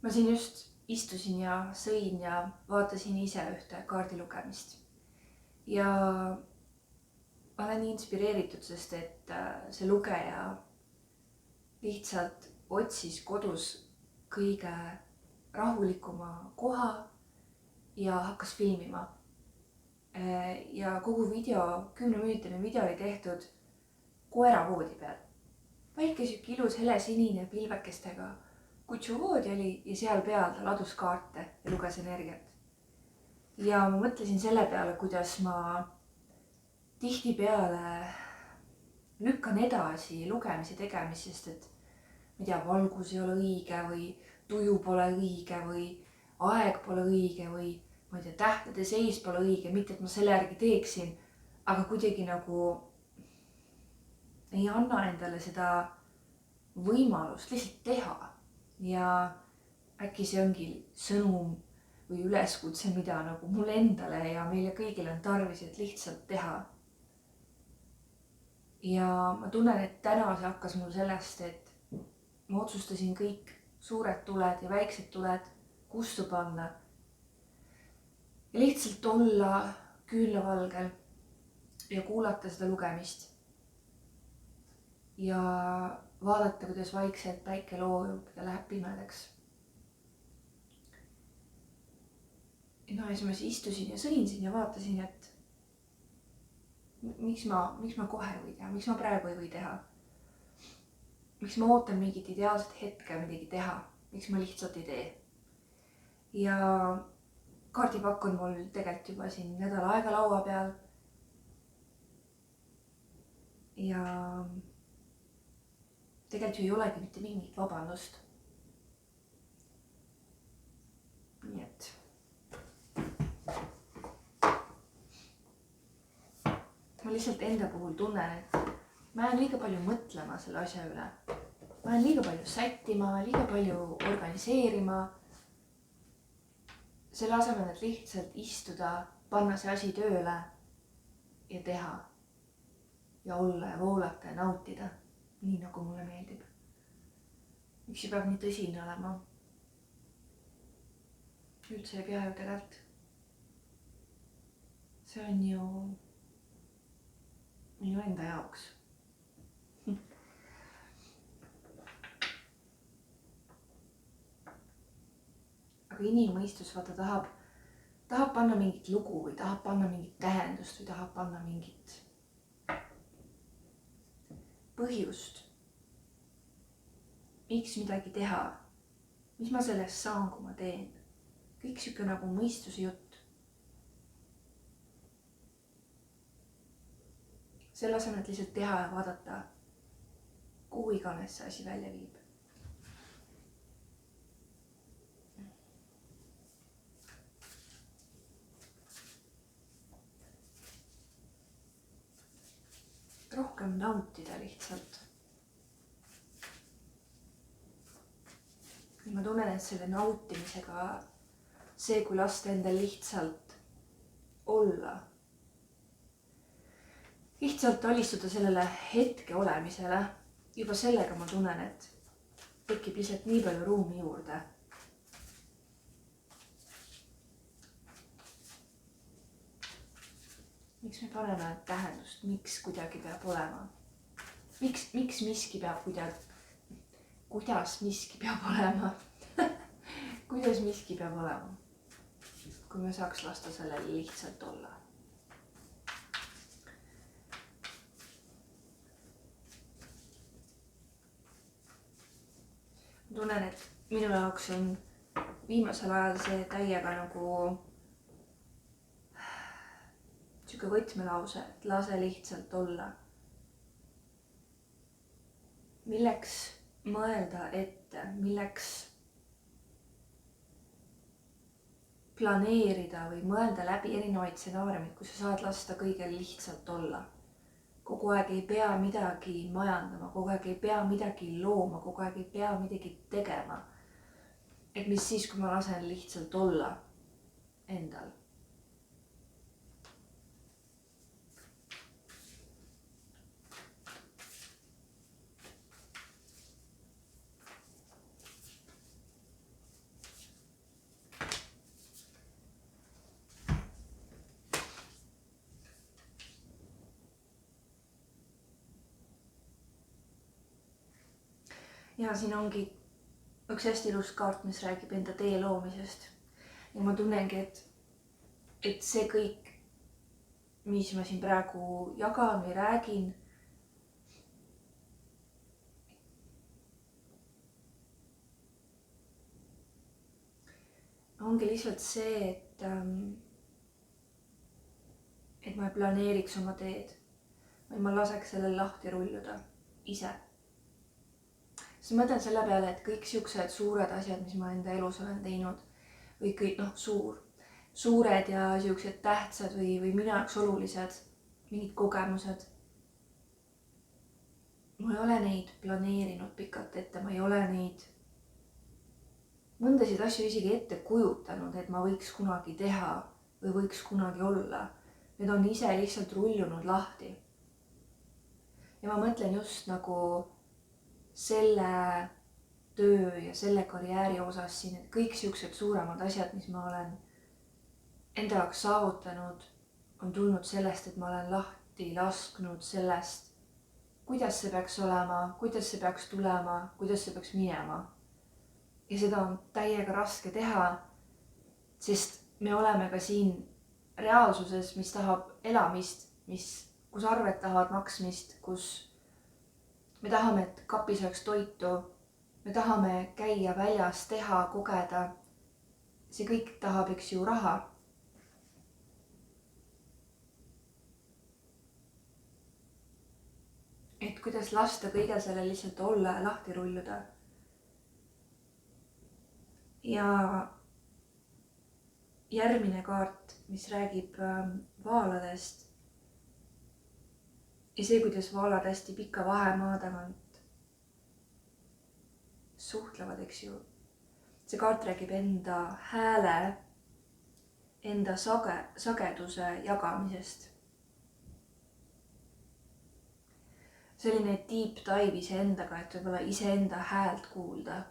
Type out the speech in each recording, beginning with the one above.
Ma siin just istusin ja sõin ja vaatasin ise ühte kaardilugemist. Ja olen nii inspireeritud, sest et see lugeja lihtsalt otsis kodus kõige rahulikuma koha ja hakkas filmima. Ja kogu video, 10-minutine video oli tehtud koera voodi peal. Väike siuke ilus helesinine pilvekestega kutsu voodi oli ja seal peal ta ladus kaarte ja luges energiat. Ja ma mõtlesin selle peale, kuidas ma tihtipeale lükkan edasi lugemise tegemist, sest et ma ei tea, valgus ei ole õige või tuju pole õige või aeg pole õige või ma ei tea, tähtede seis pole õige, mitte et ma selle järgi teeksin, aga kuidagi nagu ei anna endale seda võimalust lihtsalt teha. Ja äkki see ongi sõnum või üleskutse, mida nagu mulle endale ja meile kõigile on tarvis, et lihtsalt teha. Ja ma tunnen, et täna see hakkas mul sellest, et ma otsustasin kõik suured tuled ja väiksed tuled kustu panna. Ja lihtsalt olla küünlavalgel ja kuulata seda lugemist. Ja vaadata, kuidas vaikselt päike loojub ja läheb pimedaks. No ja siis ma istusin ja sõin siin ja vaatasin, et miks ma kohe ei või teha, miks ma praegu ei või teha. Miks ma ootan mingit ideaalset hetke midagi teha, miks ma lihtsalt ei tee. Ja kaardipakk on mul tegelikult juba siin nädal aega laua peal. Ja tegelikult ju ei olegi mitte mingit vabandust. Nii et ma lihtsalt enda puhul tunnen, et ma jään liiga palju mõtlema selle asja üle. Ma jään liiga palju sättima, liiga palju organiseerima. Selle asemel, et lihtsalt istuda, panna see asi tööle ja teha. Ja olla ja voolata ja nautida. Nii nagu mulle meeldib. Miks see peab nii tõsine olema? Üldse ei pea ju tegelikult. See on ju minu enda jaoks. Aga inimmõistus vaata tahab panna mingit lugu või tahab panna mingit tähendust või tahab panna mingit põhjust, miks midagi teha, mis ma sellest saan, kui ma teen. Kõik siuke nagu mõistuse jutt. Selle asemel, et lihtsalt teha ja vaadata, kuhu iganes see asi välja viib. Rohkem nautida lihtsalt. Ja ma tunnen, et selle nautimisega see, kui lasta endal lihtsalt olla. Lihtsalt alistuda sellele hetke olemisele. Juba sellega ma tunnen, et tekib lihtsalt nii palju ruumi juurde. Miks me paneme tähendust, miks kuidagi peab olema? Miks miski peab kuidas miski peab olema? Kuidas miski peab olema? Kui me saaks lasta sellele lihtsalt olla. Ma tunnen, et minu jaoks on viimasel ajal see täiega nagu siuke võtmelause, et lase lihtsalt olla. Milleks mõelda ette, milleks planeerida või mõelda läbi erinevaid stsenaariumid, kui sa saad lasta kõigel lihtsalt olla. Kogu aeg ei pea midagi majandama, kogu aeg ei pea midagi looma, kogu aeg ei pea midagi tegema. Et mis siis, kui ma lasen lihtsalt olla endal. ja siin ongi üks hästi ilus kaart, mis räägib enda tee loomisest. Ja ma tunnengi, et see kõik, mis ma siin praegu jagan või räägin, ongi lihtsalt see, et ma ei planeeriks oma teed, vaid ma laseks sellel lahti rulluda ise. Siis mõtlen selle peale, et kõik siuksed suured asjad, mis ma enda elus olen teinud või kõik suured ja siuksed tähtsad või minu jaoks olulised, mingid kogemused. Ma ei ole neid planeerinud pikalt ette, ma ei ole neid mõndasid asju isegi ette kujutanud, et ma võiks kunagi teha või võiks kunagi olla. Need on ise lihtsalt rullunud lahti. Ja ma mõtlen just nagu selle töö ja selle karjääri osas siin, et kõik siuksed suuremad asjad, mis ma olen enda jaoks saavutanud, on tulnud sellest, et ma olen lahti lasknud sellest, kuidas see peaks olema, kuidas see peaks tulema, kuidas see peaks minema. Ja seda on täiega raske teha, sest me oleme ka siin reaalsuses, mis tahab elamist, kus arved tahavad maksmist, kus me tahame, et kapis oleks toitu, me tahame käia väljas, teha, kogeda. See kõik tahab, eks ju, raha. Et kuidas lasta kõige selle lihtsalt olla ja lahti rulluda. Ja järgmine kaart, mis räägib vaaladest ja see, kuidas vaalad hästi pika vahemaa tagant suhtlevad, eks ju. See kaart räägib enda hääle, enda sageduse jagamisest. Selline deep dive iseendaga, et võib-olla iseenda häält kuulda.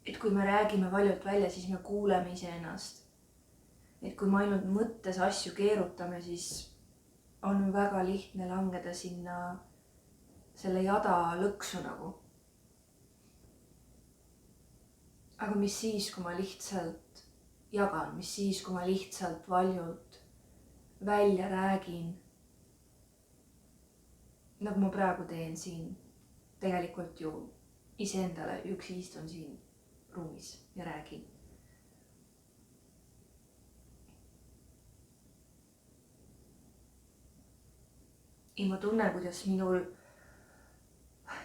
Et kui me räägime valjult välja, siis me kuuleme iseennast. Et kui me ainult mõttes asju keerutame, siis on väga lihtne langeda sinna selle jada lõksu nagu. Aga mis siis, kui ma lihtsalt jagan, mis siis, kui ma lihtsalt valjult välja räägin, nagu ma praegu teen siin, tegelikult ju iseendale üksi istun siin ruumis ja räägin. Ja ma tunnen, kuidas minul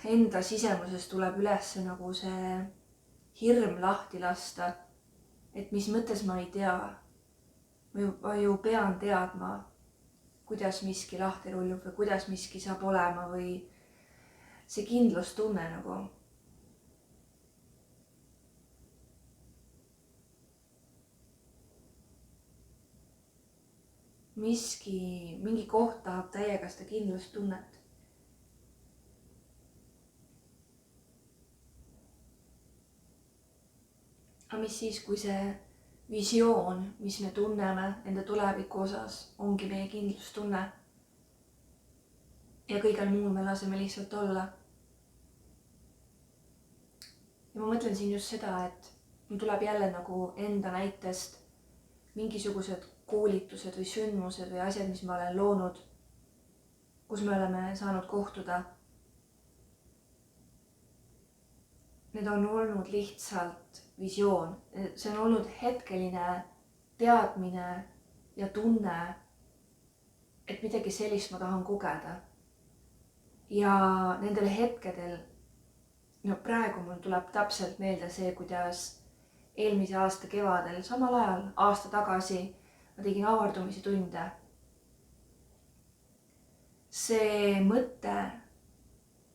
enda sisemuses tuleb üles nagu see hirm lahti lasta, et mis mõttes ma ei tea. Ma ju pean teadma, kuidas miski lahti rullub või kuidas miski saab olema või see kindlustunne nagu. Mingi koht tahab täiega seda kindlustunnet. Aga mis siis, kui see visioon, mis me tunneme enda tuleviku osas, ongi meie kindlustunne. Ja kõigel muul me laseme lihtsalt olla. Ja ma mõtlen siin just seda, et mul tuleb jälle nagu enda näitest mingisugused koolitused või sündmused või asjad, mis ma olen loonud, kus me oleme saanud kohtuda. Need on olnud lihtsalt visioon. See on olnud hetkeline teadmine ja tunne, et midagi sellist ma tahan kogeda. Ja nendel hetkedel, praegu mul tuleb täpselt meelde see, kuidas eelmise aasta kevadel, samal ajal aasta tagasi ma tegin avardumise tunde. See mõte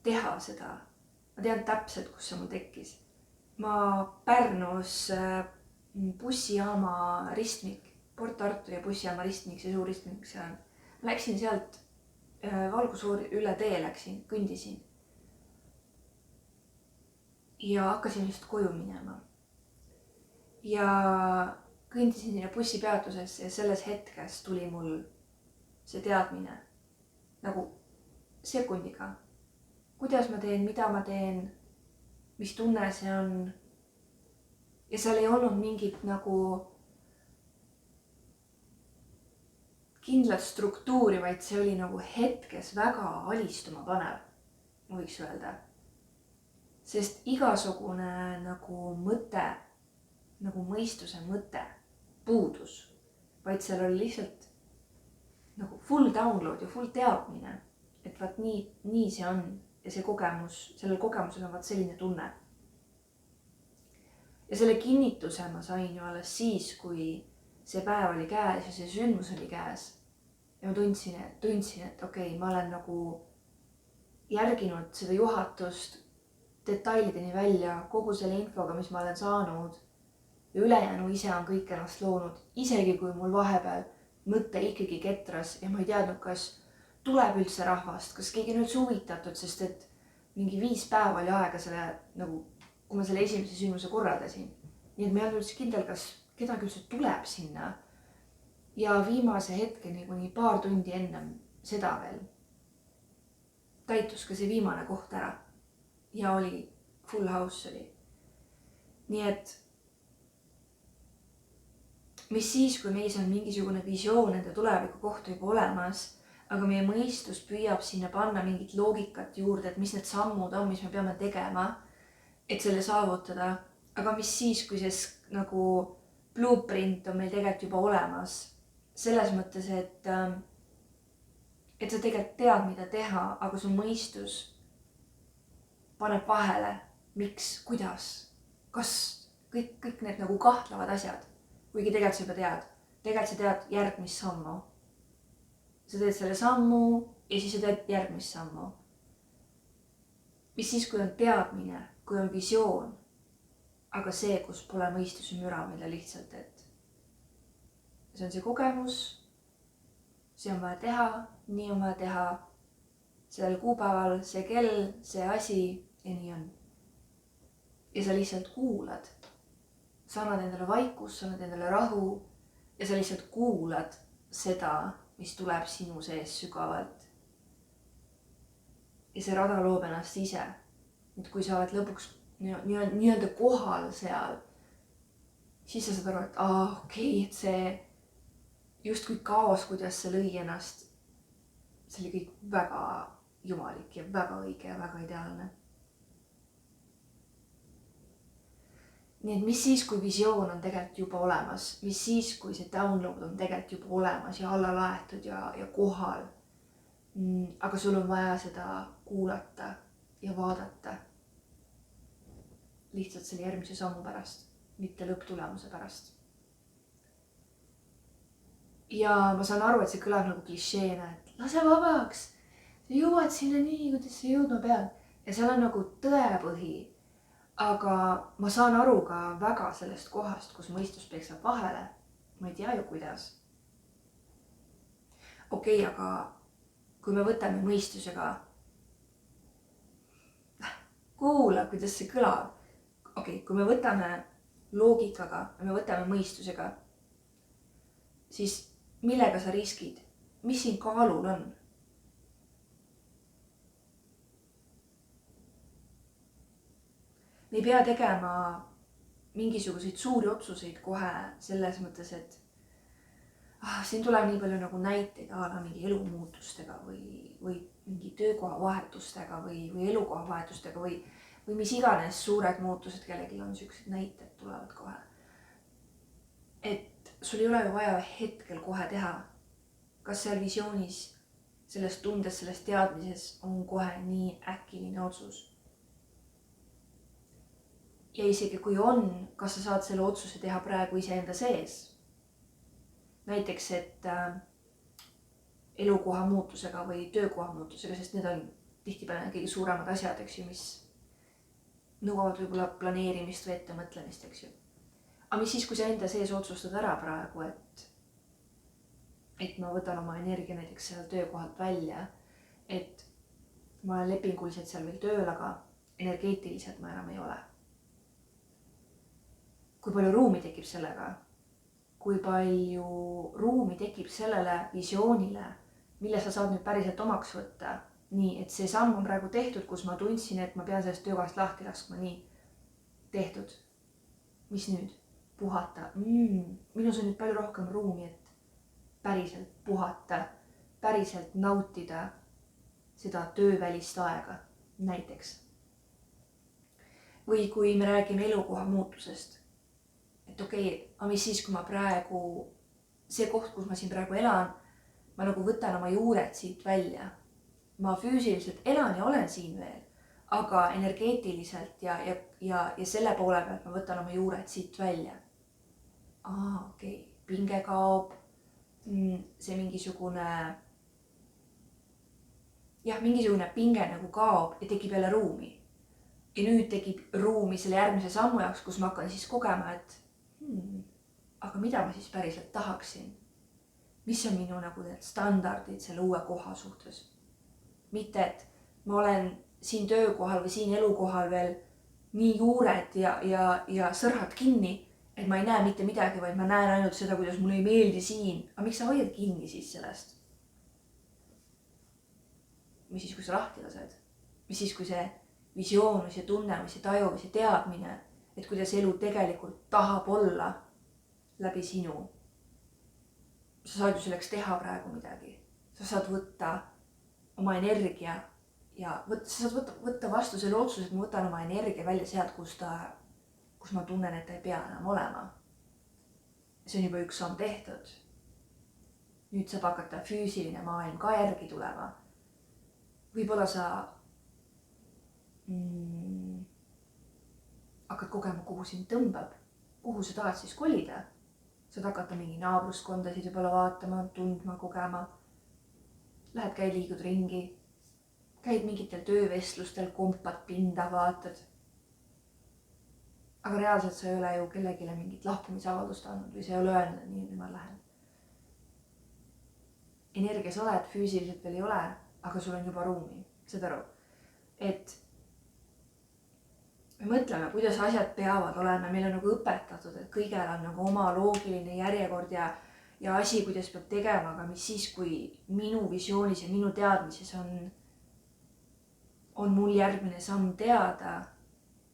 teha seda, ma tean täpselt, kus see mul tekkis. Ma Pärnus bussijaama ristmik, Port Arturi ja bussijaama ristmik, see suur ristmik seal on. Ma läksin sealt valgusoori üle tee läksin, kõndisin. Ja hakkasin just koju minema. Ja kõndisin sinna bussipeatusesse ja selles hetkes tuli mul see teadmine nagu sekundiga. kuidas ma teen, mida ma teen, mis tunne see on. Ja seal ei olnud mingit nagu kindlat struktuuri, vaid see oli nagu hetkes väga alistuma panev, ma võiks öelda. Sest igasugune nagu mõte, nagu mõistuse mõte puudus, vaid seal oli lihtsalt nagu full download ja full teadmine, et vaat nii see on ja see kogemus, sellel kogemusel on vaat selline tunne. Ja selle kinnituse ma sain ju alles siis, kui see päev oli käes ja see sündmus oli käes. Ja ma tundsin, et okei, ma olen nagu järginud seda juhatust detailideni välja kogu selle infoga, mis ma olen saanud. Ja ülejäänu ise on kõik ennast loonud, isegi kui mul vahepeal mõte ikkagi ketras ja ma ei teadnud, kas tuleb üldse rahvast, kas keegi on üldse huvitatud, sest et mingi 5 päeva oli aega selle, nagu, kui ma selle esimese sündmuse korraldasin. Nii et ma ei olnud üldse kindel, kas kedagi üldse tuleb sinna. Ja viimase hetkeni, kuni paar tundi ennem seda veel, täitus ka see viimane koht ära. Ja oli full house oli. Nii et mis siis, kui meis on mingisugune visioon nende tuleviku kohta juba olemas, aga meie mõistus püüab sinna panna mingit loogikat juurde, et mis need sammud on, mis me peame tegema, et selle saavutada. Aga mis siis, kui see nagu blueprint on meil tegelikult juba olemas, selles mõttes, et sa tegelikult tead, mida teha, aga su mõistus paneb vahele, miks, kuidas, kas kõik need nagu kahtlevad asjad. Kuigi tegelikult sa juba tead. Tegelikult sa tead järgmist sammu. Sa teed selle sammu ja siis sa teed järgmist sammu. Mis siis, kui on teadmine, kui on visioon, aga see, kus pole mõistuse müra, mille lihtsalt, et see on see kogemus, see on vaja teha, nii on vaja teha, sellel kuupäeval, see kell, see asi ja nii on. Ja sa lihtsalt kuulad. Sa annad endale vaikust, sa annad endale rahu ja sa lihtsalt kuulad seda, mis tuleb sinu sees sügavalt. Ja see rada loob ennast ise. Et kui sa oled lõpuks nii-öelda kohal seal, siis sa saad aru, et okei, et see justkui kaos, kuidas see lõi ennast, see oli kõik väga jumalik ja väga õige ja väga ideaalne. Nii et mis siis, kui visioon on tegelikult juba olemas, mis siis, kui see download on tegelikult juba olemas ja alla laetud ja kohal, aga sul on vaja seda kuulata ja vaadata lihtsalt selle järgmise sammu pärast, mitte lõpptulemuse pärast. Ja ma saan aru, et see kõlab nagu klišeena, et lase vabaks, sa jõuad sinna nii, kuidas sa jõudma pead ja seal on nagu tõepõhi. Aga ma saan aru ka väga sellest kohast, kus mõistus peksab vahele. Ma ei tea ju, kuidas. Okei, aga kui me võtame mõistusega, kuula, kuidas see kõlab. Okei, kui me võtame loogikaga ja me võtame mõistusega, siis millega sa riskid? Mis siin kaalul on? Me ei pea tegema mingisuguseid suuri otsuseid kohe selles mõttes, et siin tuleb nii palju nagu näiteid ala mingi elumuutustega või mingi töökoha vahetustega või elukoha vahetustega või mis iganes suured muutused kellelgi on, sellised näited tulevad kohe. Et sul ei ole ju vaja hetkel kohe teha. Kas seal visioonis, selles tundes, selles teadmises on kohe nii äkiline otsus? Ja isegi kui on, kas sa saad selle otsuse teha praegu iseenda sees? Näiteks, et elukoha muutusega või töökoha muutusega, sest need on tihtipeale kõige suuremad asjad, eks ju, mis nõuavad võib-olla planeerimist või ettemõtlemist, eks ju. Aga mis siis, kui sa enda sees otsustad ära praegu, et ma võtan oma energia näiteks seal töökohalt välja, et ma olen lepinguliselt seal veel tööl, aga energeetiliselt ma enam ei ole. Kui palju ruumi tekib sellega? Kui palju ruumi tekib sellele visioonile, mille sa saad nüüd päriselt omaks võtta, nii, et see samm on praegu tehtud, kus ma tundsin, et ma pean sellest töökohast lahti laskma, nii, tehtud. Mis nüüd? Puhata. Minus on nüüd palju rohkem ruumi, et päriselt puhata, päriselt nautida seda töövälist aega, näiteks. Või kui me räägime elukoha muutusest, et aga mis siis, kui ma praegu, see koht, kus ma siin praegu elan, ma nagu võtan oma juured siit välja. Ma füüsiliselt elan ja olen siin veel, aga energeetiliselt ja selle poole pealt ma võtan oma juured siit välja. Pinge kaob, see mingisugune pinge nagu kaob ja tekib jälle ruumi. Ja nüüd tekib ruumi selle järgmise sammu jaoks, kus ma hakkan siis kogema, et aga mida ma siis päriselt tahaksin? Mis on minu nagu need standardid selle uue koha suhtes? Mitte, et ma olen siin töökohal või siin elukohal veel nii juured ja sõrhad kinni, et ma ei näe mitte midagi, vaid ma näen ainult seda, kuidas mulle ei meeldi siin. Aga miks sa hoiad kinni siis sellest? Mis siis, kui sa lahti lased? Mis siis, kui see visioon või see tunne või see taju või see teadmine, et kuidas elu tegelikult tahab olla läbi sinu. Sa saad ju selleks teha praegu midagi. Sa saad võtta oma energia ja sa saad võtta vastu selle otsuse, et ma võtan oma energia välja sealt, kus ma tunnen, et ta ei pea enam olema. See on juba üks samm tehtud. Nüüd saab hakata füüsiline maailm ka järgi tulema. Võib-olla sa hakkad kogema, kuhu sind tõmbab, kuhu sa tahad siis kolida. Saad hakata mingi naabruskondasid võib-olla vaatama, tundma, kogema. Lähed, käid, liigud ringi. Käid mingitel töövestlustel, kompad pinda, vaatad. Aga reaalselt sa ei ole ju kellegile mingit lahkumisavaldust andnud või sa ei ole öelnud, et nii ma lähen. Energias oled, füüsiliselt veel ei ole, aga sul on juba ruumi. Saad aru? Et me mõtleme, kuidas asjad peavad olema. Meil on nagu õpetatud, et kõigel on nagu oma loogiline järjekord ja asi, kuidas peab tegema, aga mis siis, kui minu visioonis ja minu teadmises on mul järgmine samm teada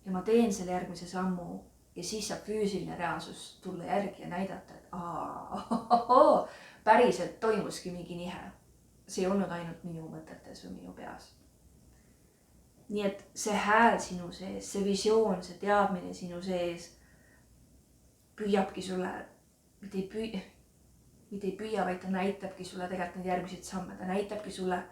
ja ma teen selle järgmise sammu ja siis saab füüsiline reaalsus tulla järgi ja näidata, et päriselt toimuski mingi nihe. See ei olnud ainult minu mõtetes või minu peas. Nii et see hääl sinu sees, see visioon, see teadmine sinu sees püüabki sulle, mitte ei püüa, vaid ta näitabki sulle tegelikult need järgmised samme. Ta näitabki sulle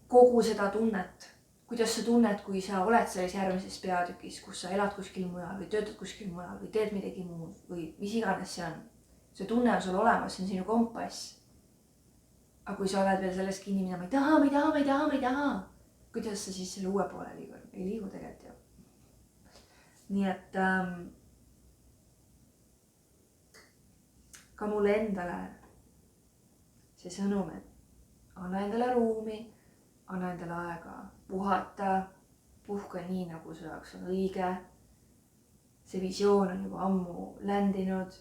kogu seda tunnet, kuidas sa tunned, kui sa oled selles järgmises peatükis, kus sa elad kuskil mujal või töötad kuskil mujal või teed midagi muud või mis iganes see on. See tunne on sul olemas, see on sinu kompass. Aga kui sa oled veel sellest kinni, mida ma ei taha, kuidas sa siis selle uue poole liigud? Ei liigu tegelikult ju. Nii et ka mulle endale see sõnum, et anna endale ruumi, anna endale aega puhata, puhka nii, nagu su jaoks on õige. See visioon on juba ammu ländinud,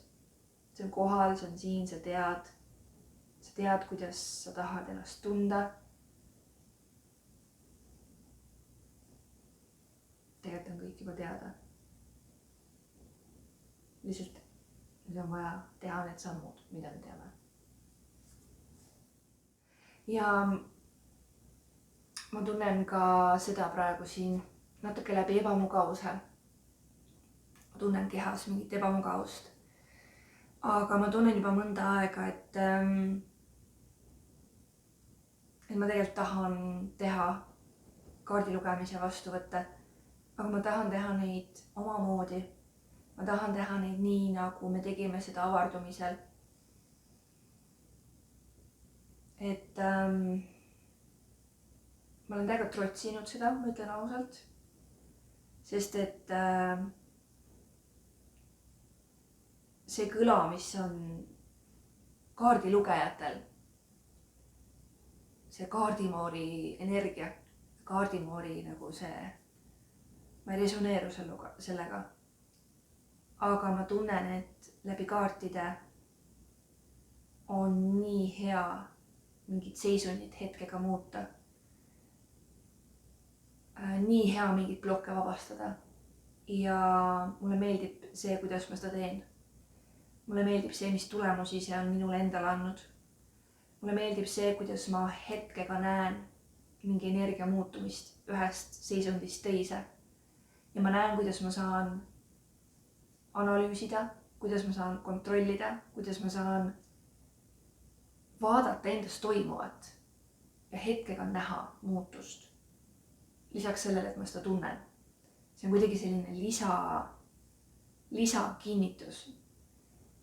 see on kohal, see on siin, sa tead, kuidas sa tahad ennast tunda. Tegelikult on kõik juba teada. Lihtsalt nüüd on vaja teha need sammud, mida me teame. Ja ma tunnen ka seda praegu siin natuke läbi ebamugavuse. Ma tunnen kehas mingit ebamugavust. Aga ma tunnen juba mõnda aega, et ma tegelikult tahan teha kaardilugemise vastuvõtte. Aga ma tahan teha neid omamoodi. Ma tahan teha neid nii, nagu me tegime seda avardumisel. Et ma olen täiega trotsinud seda, ma ütlen ausalt. Sest et see kõla, mis on kaardilugejatel, see kaardimoori energia, kaardimoori nagu see, ma ei resoneeru sellega. Aga ma tunnen, et läbi kaartide on nii hea mingit seisundit hetkega muuta. Nii hea mingit blokke vabastada. Ja mulle meeldib see, kuidas ma seda teen. Mulle meeldib see, mis tulemusi see on minule endale andnud. Mulle meeldib see, kuidas ma hetkega näen mingi energia muutumist ühest seisundist teise. Ja ma näen, kuidas ma saan analüüsida, kuidas ma saan kontrollida, kuidas ma saan vaadata endas toimuvat ja hetkega näha muutust. Lisaks sellele, et ma seda tunnen. See on kuidagi selline lisakinnitus.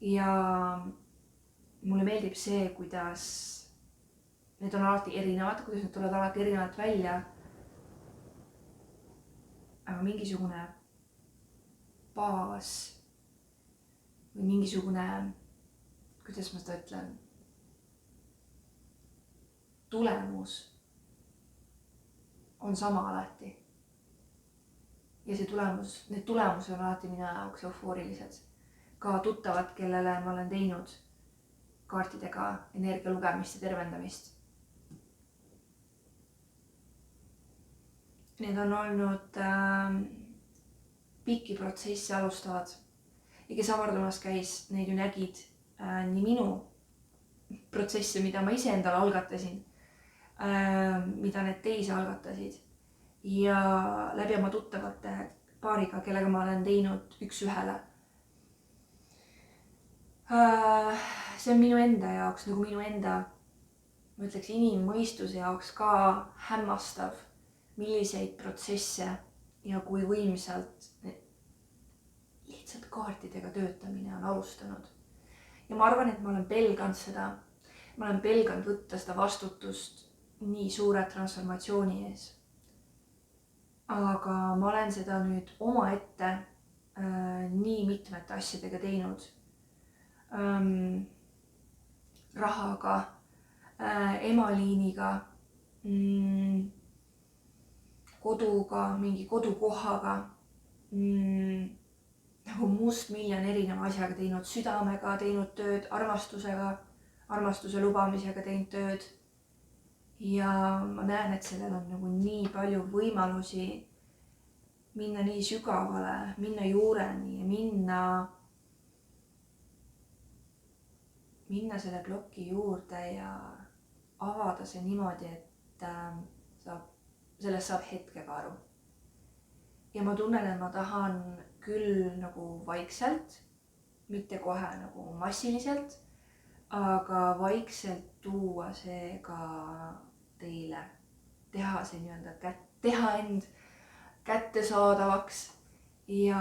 Ja mulle meeldib see, kuidas need on alati erinevad, kuidas need tulevad alati erinevalt välja. Aga mingisugune baas või mingisugune, kuidas ma seda ütlen, tulemus on sama alati. Ja see tulemus, need tulemused on alati minu jaoks eufoorilised. Ka tuttavad, kellele ma olen teinud kaartidega energia lugemist ja tervendamist. Need on olnud pikki protsessi alustavad. Ja kes avardumas käis, neid ju nägid nii minu protsesse, mida ma ise endale algatasin, mida need teisi algatasid. Ja läbi oma tuttavate paariga, kellega ma olen teinud üks ühele. See on minu enda jaoks, nagu minu enda, ma ütleks inimmõistuse jaoks ka hämmastav, milliseid protsesse ja kui võimsalt lihtsalt kaartidega töötamine on alustanud. Ja ma arvan, et ma olen pelganud seda. Ma olen pelganud võtta seda vastutust nii suure transformatsiooni ees. Aga ma olen seda nüüd omaette nii mitmete asjadega teinud. Rahaga, emaliiniga, koduga, mingi kodukohaga, nagu mustmiljon erineva asjaga teinud, südamega teinud tööd, armastusega, armastuse lubamisega teinud tööd. Ja ma näen, et sellel on nagu nii palju võimalusi minna nii sügavale, minna juureni ja minna selle ploki juurde ja avada see niimoodi, et sellest saab hetkega aru. Ja ma tunnen, et ma tahan küll nagu vaikselt, mitte kohe nagu massiliselt, aga vaikselt tuua see ka teile, teha see nii-öelda teha end kättesaadavaks. Ja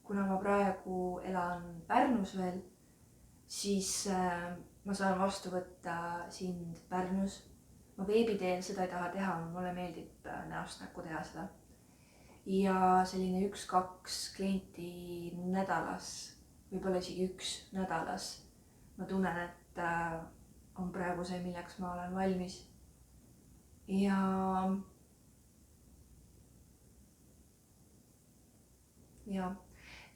kuna ma praegu elan Pärnus veel, siis ma saan vastu võtta sind Pärnus. Ma veebiteel seda ei taha teha, mulle meeldib näost näkku teha seda. Ja selline 1-2 klienti nädalas, võib-olla isegi 1 nädalas. Ma tunnen, et on praegu see, milleks ma olen valmis. Ja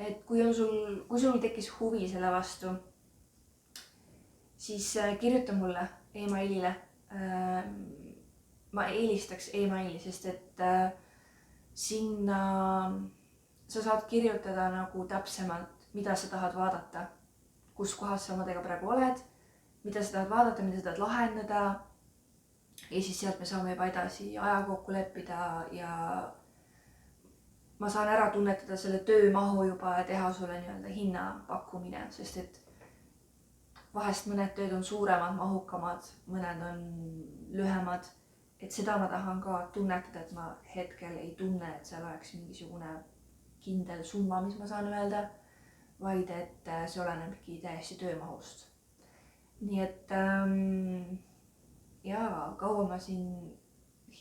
et kui sul tekkis huvi selle vastu, siis kirjuta mulle emailile. Ma eelistaks emaili, sest et sinna sa saad kirjutada nagu täpsemalt, mida sa tahad vaadata, kus kohas sa omadega praegu oled, mida sa tahad vaadata, mida sa tahad lahendada. Ja siis sealt me saame juba edasi aja kokku leppida ja ma saan ära tunnetada selle töömahu juba ja teha sulle nii-öelda hinnapakkumine, sest et vahest mõned tööd on suuremad, mahukamad, mõned on lühemad. Et seda ma tahan ka tunnetada, et ma hetkel ei tunne, et seal oleks mingisugune kindel summa, mis ma saan öelda, vaid et see olenebki täiesti töömahust. Nii et kaua ma siin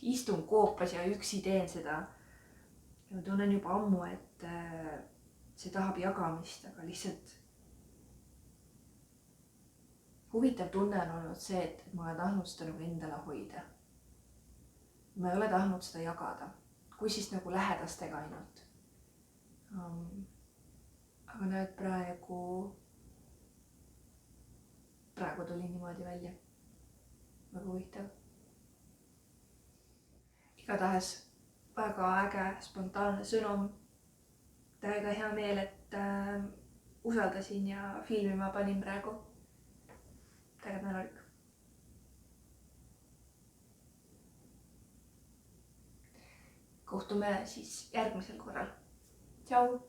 istun koopas ja üksi teen seda. Ja ma tunnen juba ammu, et see tahab jagamist, aga lihtsalt huvitav tunne on olnud see, et ma olen tahtnud seda nagu endale hoida. Ma ei ole tahtnud seda jagada, kui siis nagu lähedastega ainult. Aga näed praegu praegu tuli niimoodi välja. Väga huvitav. Igatahes väga äge spontaanne sõnum. Täiega hea meel, et usaldasin ja filmima panin praegu. Täiega tänulik. Kohtume siis järgmisel korral. Tšau!